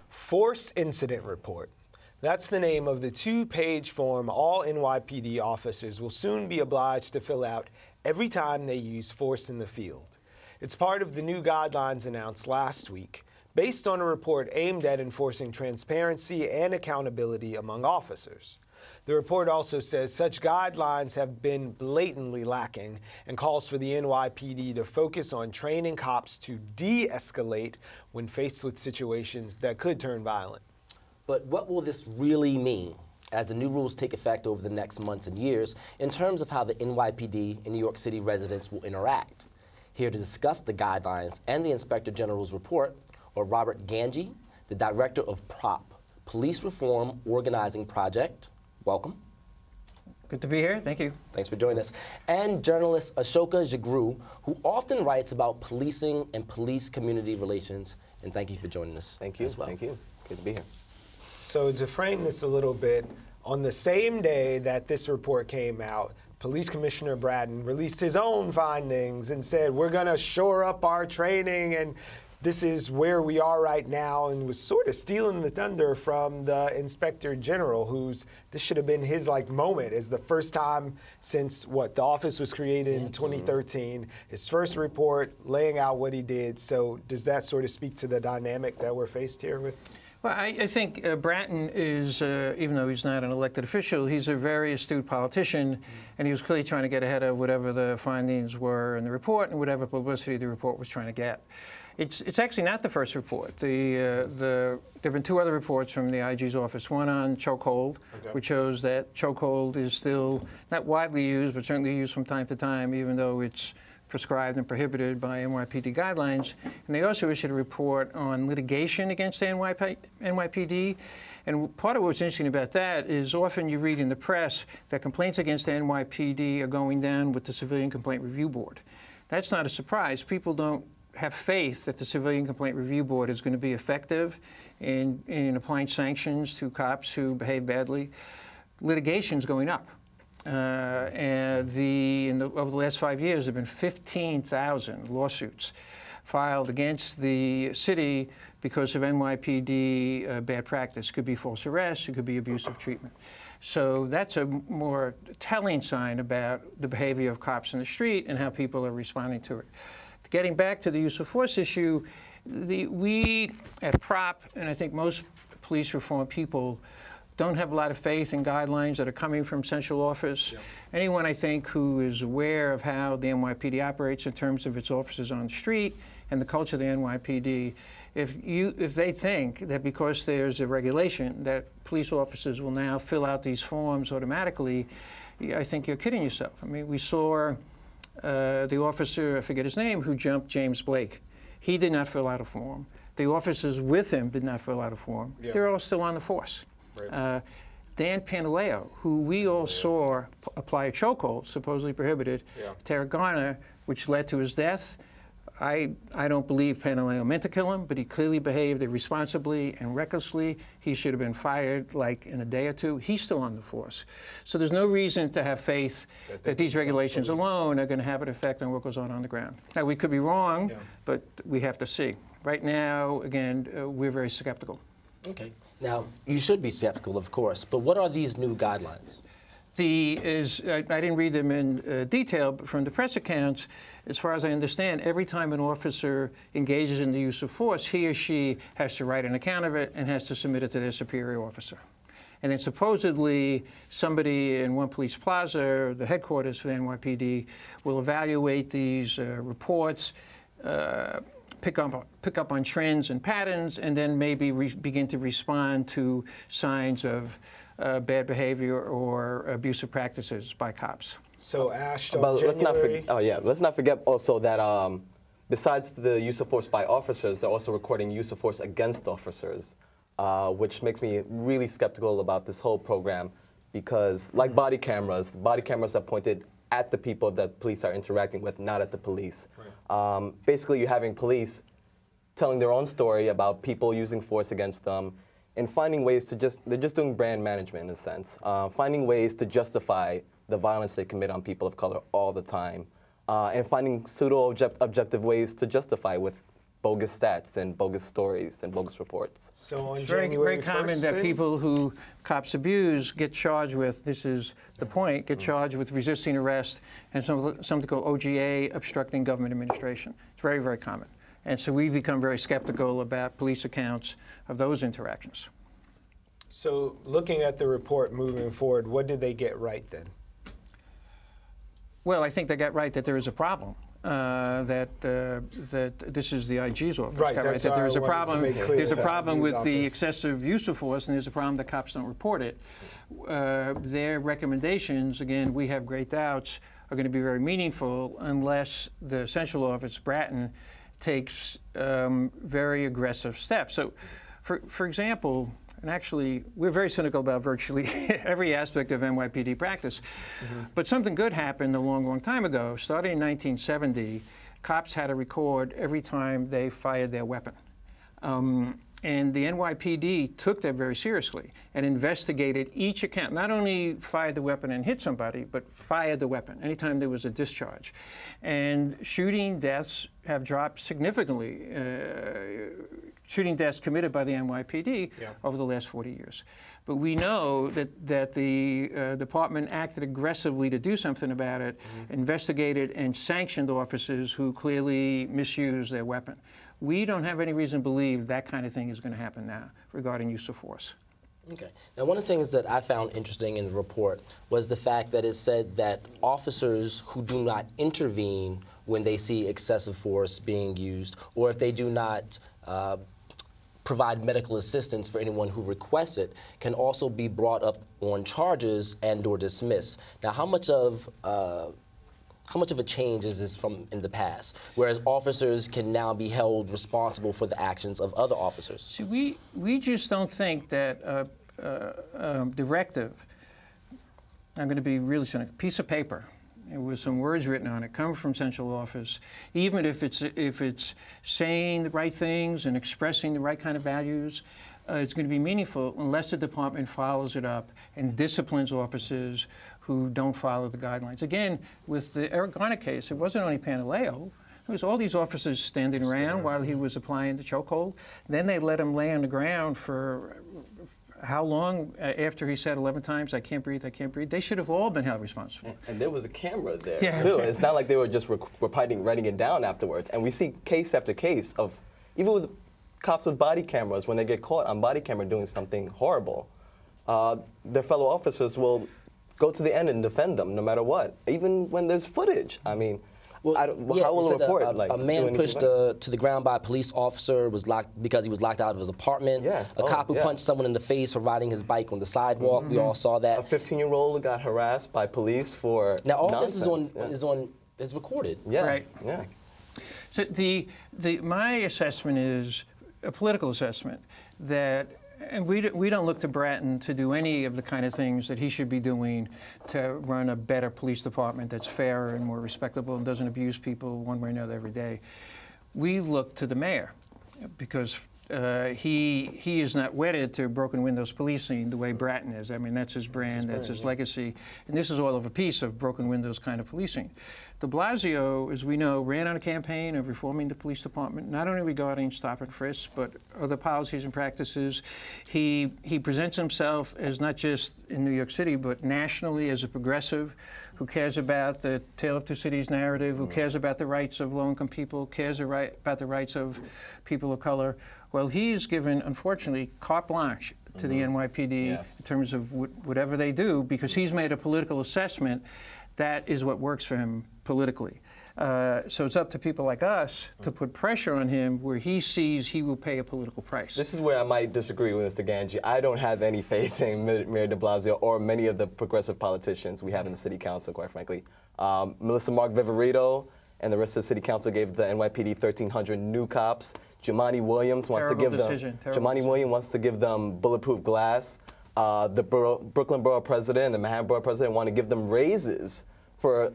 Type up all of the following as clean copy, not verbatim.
Force Incident Report. That's the name of the two-page form all NYPD officers will soon be obliged to fill out every time they use force in the field. It's part of the new guidelines announced last week, based on a report aimed at enforcing transparency and accountability among officers. The report also says such guidelines have been blatantly lacking and calls for the NYPD to focus on training cops to de-escalate when faced with situations that could turn violent. But what will this really mean as the new rules take effect over the next months and years in terms of how the NYPD and New York City residents will interact? Here to discuss the guidelines and the Inspector General's report are Robert Ganji, the Director of PROP, Police Reform Organizing Project. Welcome. Good to be here. Thank you. Thanks for joining us. And journalist Ashoka Jagru, who often writes about policing and police-community relations. And thank you for joining us. Thank you. As well. Thank you. Good to be here. So to frame this a little bit, on the same day that this report came out, Police Commissioner Bratton released his own findings and said, we're going to shore up our training and this is where we are right now, and was sort of stealing the thunder from the Inspector General, this should have been his moment. It's the first time since the office was created in 2013, his first report laying out what he did. So does that sort of speak to the dynamic that we're faced here with? Well, I think Bratton is, even though he's not an elected official, he's a very astute politician, and he was clearly trying to get ahead of whatever the findings were in the report and whatever publicity the report was trying to get. It's actually not the first report. There have been two other reports from the IG's office, one on chokehold, which shows that chokehold is still not widely used, but certainly used from time to time, even though it's prescribed and prohibited by NYPD guidelines. And they also issued a report on litigation against the NYPD. And part of what's interesting about that is often you read in the press that complaints against the NYPD are going down with the Civilian Complaint Review Board. That's not a surprise. People don't have faith that the Civilian Complaint Review Board is going to be effective in applying sanctions to cops who behave badly. Litigation's going up. Over the last 5 years, there have been 15,000 lawsuits filed against the city because of NYPD bad practice. It could be false arrest, it could be abusive treatment. So that's a more telling sign about the behavior of cops in the street and how people are responding to it. Getting back to the use of force issue, we at PROP, and I think most police reform people, don't have a lot of faith in guidelines that are coming from central office. Yep. Anyone, I think, who is aware of how the NYPD operates in terms of its officers on the street and the culture of the NYPD, if they think that because there's a regulation that police officers will now fill out these forms automatically, I think you're kidding yourself. I mean, we saw the officer, I forget his name, who jumped James Blake. He did not fill out a form. The officers with him did not fill out a form. Yep. They're all still on the force. Right. Dan Pantaleo, who we all saw apply a chokehold, supposedly prohibited, Tara Garner, which led to his death. I don't believe Pantaleo meant to kill him, but he clearly behaved irresponsibly and recklessly. He should have been fired in a day or two. He's still on the force. So there's no reason to have faith that these regulations alone are going to have an effect on what goes on the ground. Now, we could be wrong, but we have to see. Right now, again, we're very skeptical. Okay. Now, you should be skeptical, of course, but what are these new guidelines? I didn't read them in detail, but from the press accounts, as far as I understand, every time an officer engages in the use of force, he or she has to write an account of it and has to submit it to their superior officer. And then supposedly somebody in One Police Plaza, the headquarters for the NYPD, will evaluate these reports, pick up on trends and patterns, and then maybe begin to respond to signs of bad behavior or abusive practices by cops. So Ash, let's not forget also that besides the use of force by officers, they're also recording use of force against officers, which makes me really skeptical about this whole program, because like body cameras are pointed at the people that police are interacting with, not at the police. Right. Basically, you're having police telling their own story about people using force against them and finding ways to they're just doing brand management in a sense, finding ways to justify the violence they commit on people of color all the time, and finding pseudo-objective ways to justify with bogus stats and bogus stories and bogus reports. So on It's very, January very common 1st, that then? people who cops abuse get charged with, this is the point, get charged with resisting arrest and something called OGA, obstructing government administration. It's very, very common. And so we've become very skeptical about police accounts of those interactions. So looking at the report moving forward, what did they get right then? Well, I think they got right that there is a problem. That this is the IG's office. Right, got that's that how there's I a wanted to problem. make clear There's a that problem IG's with the office. excessive use of force, and there's a problem that cops don't report it. Their recommendations, again, we have great doubts, are going to be very meaningful unless the central office, Bratton, takes very aggressive steps. So, for example. And actually, we're very cynical about virtually every aspect of NYPD practice. But something good happened a long, long time ago. Starting in 1970, cops had to record every time they fired their weapon. And the NYPD took that very seriously and investigated each account. Not only fired the weapon and hit somebody, but fired the weapon anytime there was a discharge. And shooting deaths have dropped significantly. Shooting deaths committed by the NYPD over the last 40 years. But we know that the department acted aggressively to do something about it, investigated and sanctioned officers who clearly misused their weapon. We don't have any reason to believe that kind of thing is going to happen now regarding use of force. Okay. Now, one of the things that I found interesting in the report was the fact that it said that officers who do not intervene when they see excessive force being used, or if they do not provide medical assistance for anyone who requests it, can also be brought up on charges and/or dismissed. Now, how much of a change is this from in the past, whereas officers can now be held responsible for the actions of other officers? See, we just don't think that directive, I'm going to be really cynical, piece of paper with some words written on it, come from central office, even if it's saying the right things and expressing the right kind of values, it's going to be meaningful unless the department follows it up and disciplines officers who don't follow the guidelines. Again, with the Eric Garner case, it wasn't only Pantaleo. It was all these officers standing around while he was applying the chokehold. Then they let him lay on the ground for how long after he said 11 times, I can't breathe, I can't breathe? They should have all been held responsible. And there was a camera there, too. It's not like they were just writing it down afterwards. And we see case after case of, even with cops with body cameras, when they get caught on body camera doing something horrible, their fellow officers will go to the end and defend them no matter what, even when there's footage. I mean, how will a report a man pushed to the ground by a police officer was locked because he was locked out of his apartment. Yes. A cop who punched someone in the face for riding his bike on the sidewalk. We all saw that. A 15-year-old got harassed by police for now all nonsense. this is recorded. Yeah. Right. Yeah. So my assessment is a political assessment that, and we don't look to Bratton to do any of the kind of things that he should be doing to run a better police department that's fairer and more respectable and doesn't abuse people one way or another every day. We look to the mayor because he is not wedded to broken windows policing the way Bratton is. I mean, that's his brand, that's his legacy. And this is all of a piece of broken windows kind of policing. De Blasio, as we know, ran on a campaign of reforming the police department, not only regarding stop and frisk, but other policies and practices. He presents himself as not just in New York City, but nationally as a progressive who cares about the Tale of Two Cities narrative, who cares about the rights of low-income people, cares about the rights of people of color. Well, he's given, unfortunately, carte blanche to the NYPD in terms of whatever they do, because he's made a political assessment that is what works for him politically. So it's up to people like us to put pressure on him where he sees he will pay a political price. This is where I might disagree with Mr. Ganji. I don't have any faith in Mayor de Blasio or many of the progressive politicians we have in the city council, quite frankly. Melissa Mark Viverito and the rest of the city council gave the NYPD 1,300 new cops. Jumaane Williams wants to give Williams wants to give them bulletproof glass. The Brooklyn Borough President and the Manhattan Borough President want to give them raises for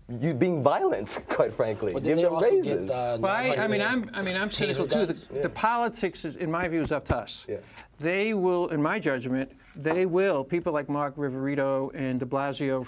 you being violent, quite frankly. Well, give them raises. I'm cynical too. The politics, in my view, is up to us. Yeah. They will, in my judgment, people like Mark Viverito and de Blasio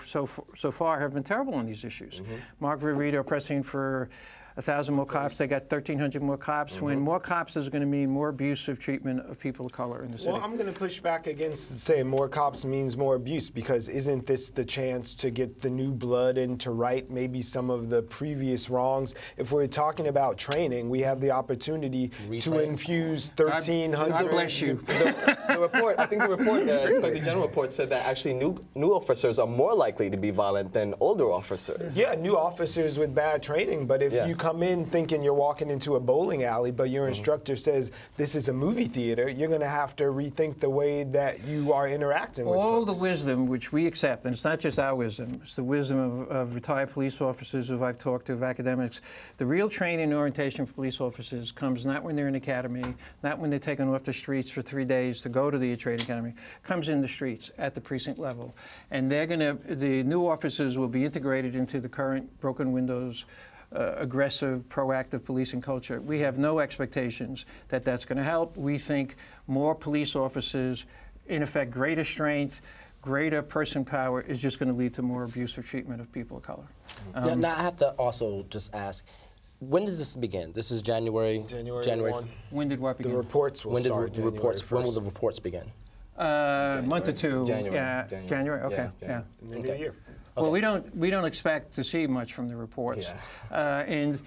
so far have been terrible on these issues. Mark Viverito pressing for 1,000 more cops, they got 1,300 more cops. When more cops is going to mean more abusive treatment of people of color in the city. Well, I'm going to push back against saying more cops means more abuse, because isn't this the chance to get the new blood in to right maybe some of the previous wrongs? If we're talking about training, we have the opportunity to infuse 1,300. God bless you. The report, I think the report, the Inspector General report said that actually new officers are more likely to be violent than older officers. Yeah, new officers with bad training, but if you come in thinking you're walking into a bowling alley, but your instructor says this is a movie theater, you're going to have to rethink the way that you are interacting with All folks. the wisdom which we accept, and it's not just our wisdom, it's the wisdom of retired police officers who I've talked to, of academics. The real training and orientation for police officers comes not when they're in academy, not when they're taken off the streets for 3 days to go to the training academy, comes in the streets at the precinct level. And the new officers will be integrated into the current broken windows, aggressive, proactive policing culture. We have no expectations that that's going to help. We think more police officers, in effect, greater strength, greater person power is just going to lead to more abusive treatment of people of color. Now, I have to also just ask, when does this begin? This is January 1. When did what The begin? reports will When start did the reports? January When will 1st. the reports begin? A month or two. January. Yeah, January. Okay. Yeah. In the new year. Well, we don't expect to see much from the reports. Yeah. And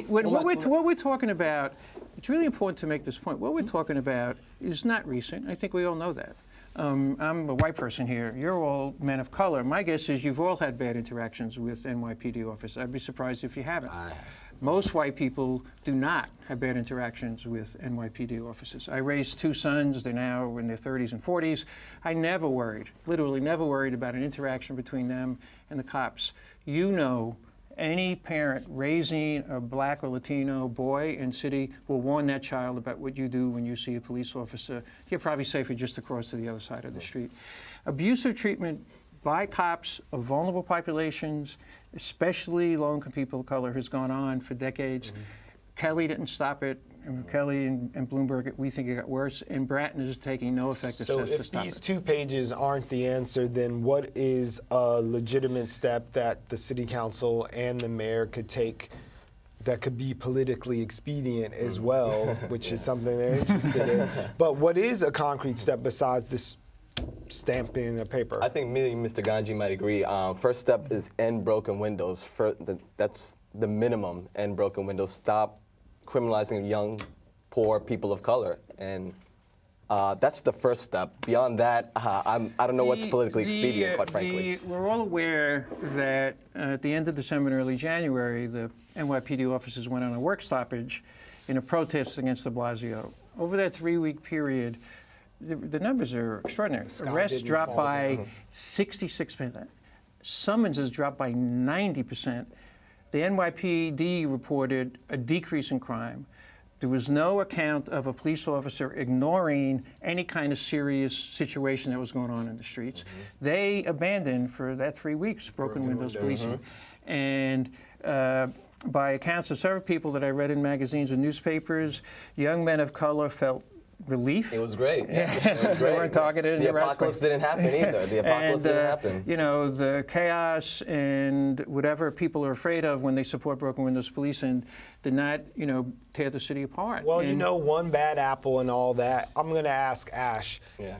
what we're talking about, it's really important to make this point. What we're talking about is not recent. I think we all know that. I'm a white person here. You're all men of color. My guess is you've all had bad interactions with NYPD officers. I'd be surprised if you haven't. I have. Most white people do not have bad interactions with NYPD officers. I raised 2 sons. They're now in their 30s and 40s. I never worried, literally never worried about an interaction between them and the cops. You know, any parent raising a black or Latino boy in city will warn that child about what you do when you see a police officer. You're probably safer just across to the other side of the street. Abusive treatment by cops of vulnerable populations, especially low-income people of color, has gone on for decades. Kelly didn't stop it. And Kelly and Bloomberg, we think it got worse. And Bratton is taking no effective So steps to if stop these it. 2 pages aren't the answer, then what is a legitimate step that the city council and the mayor could take that could be politically expedient as well, which is something they're interested in? But what is a concrete step besides this stamping a paper? I think me and Mr. Ganji might agree. First step is end broken windows. That's the minimum, end broken windows. Stop criminalizing young, poor people of color. And that's the first step. Beyond that, I don't know what's politically expedient, quite frankly. We're all aware that at the end of December and early January, the NYPD officers went on a work stoppage in a protest against de Blasio. Over that 3-week period, the numbers are extraordinary. Scott Arrests didn't dropped fall by down. 66%. Summonses dropped by 90%. The NYPD reported a decrease in crime. There was no account of a police officer ignoring any kind of serious situation that was going on in the streets. They abandoned, for that 3 weeks, broken windows policing. And by accounts of several people that I read in magazines and newspapers, young men of color felt relief. It was great. Yeah. It was They great. weren't targeted. The apocalypse didn't happen either. The apocalypse didn't happen. You know, the chaos and whatever people are afraid of when they support broken windows policing did not, tear the city apart. Well, And one bad apple and all that. I'm going to ask Ash. Yeah.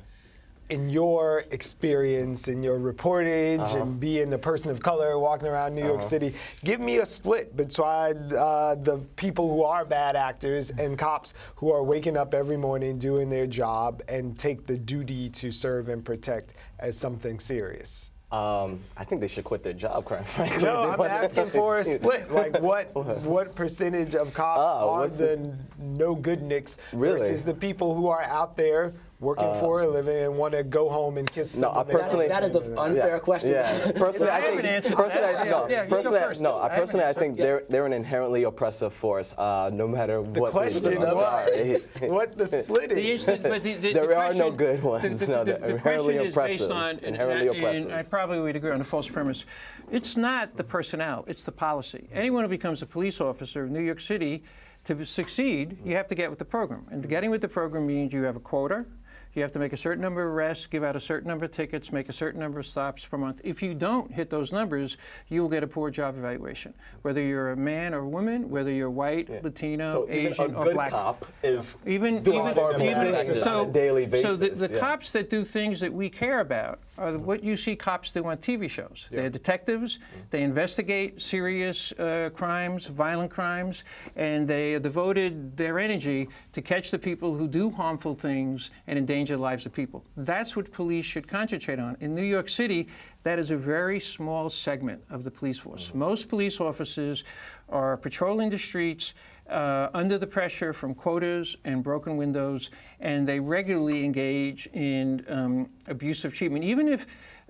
In your experience, in your reportage, and being a person of color walking around New York City, give me a split between the people who are bad actors and cops who are waking up every morning doing their job and take the duty to serve and protect as something serious. I think they should quit their job, quite frankly. No, I'm asking for a split. Like, what percentage of cops are the no-good-nicks versus the people who are out there working for a living and want to go home and kiss No, someone? personally, That is an unfair question. Yeah, personally, I I have think. an answer to Personally, that. no, Yeah, you go personally, first. no. I have an Personally, I answer. think they're an inherently oppressive force, no matter The what. question was what the split is. There are no good ones. The No, they're question inherently is based oppressive. on, Inherently and oppressive. I probably would agree on a false premise. It's not the personnel, it's the policy. Anyone who becomes a police officer in New York City, to succeed, you have to get with the program. And getting with the program means you have a quota, You have to make a certain number of arrests, give out a certain number of tickets, make a certain number of stops per month. If you don't hit those numbers, you will get a poor job evaluation. Whether you're a man or woman, whether you're white, Latino, So Asian, even a or good black. cop is Even doing far more practice on a daily basis. So the cops that do things that we care about are what you see cops do on TV shows. They're detectives. They investigate serious crimes, violent crimes, and they have devoted their energy to catch the people who do harmful things and endanger the lives of people. That's what police should concentrate on. In New York City, that is a very small segment of the police force. Most police officers are patrolling the streets under the pressure from quotas and broken windows, and they regularly engage in abusive treatment. Even if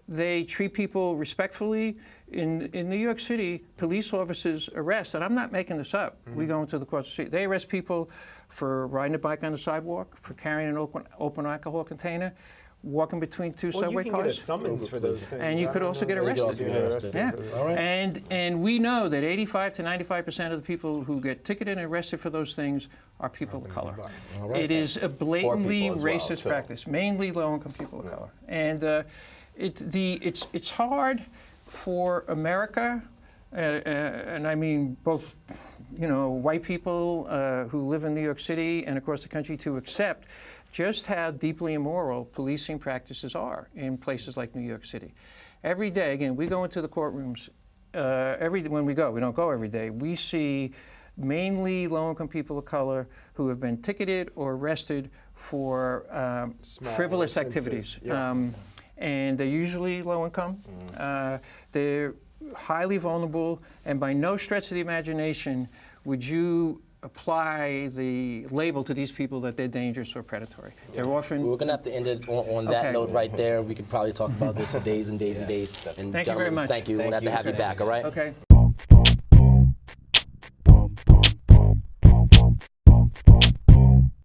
they treat people respectfully, in New York City, police officers arrest, and I'm not making this up, we go into the courts of the street, they arrest people for riding a bike on the sidewalk, for carrying an open alcohol container, walking between two subway you can cars. get a summons for those things. And you could also get arrested. Yeah. And we know that 85 to 95% of the people who get ticketed and arrested for those things are people of color. It is a blatantly people as well, racist too. practice, mainly low-income people of color. And it's hard for America, and I mean both, white people who live in New York City and across the country, to accept just how deeply immoral policing practices are in places like New York City. Every day, again, we go into the courtrooms. When we don't go every day. We see mainly low-income people of color who have been ticketed or arrested for frivolous offenses, activities. yeah. And they're usually low-income. They're highly vulnerable, and by no stretch of the imagination would you apply the label to these people that they're dangerous or predatory. They're often... We're going to have to end it on that Okay. note right there. We could probably talk about this for days and days and days. And Thank you very gentlemen, much. Thank you. We're going to have to have you back, all right? Okay.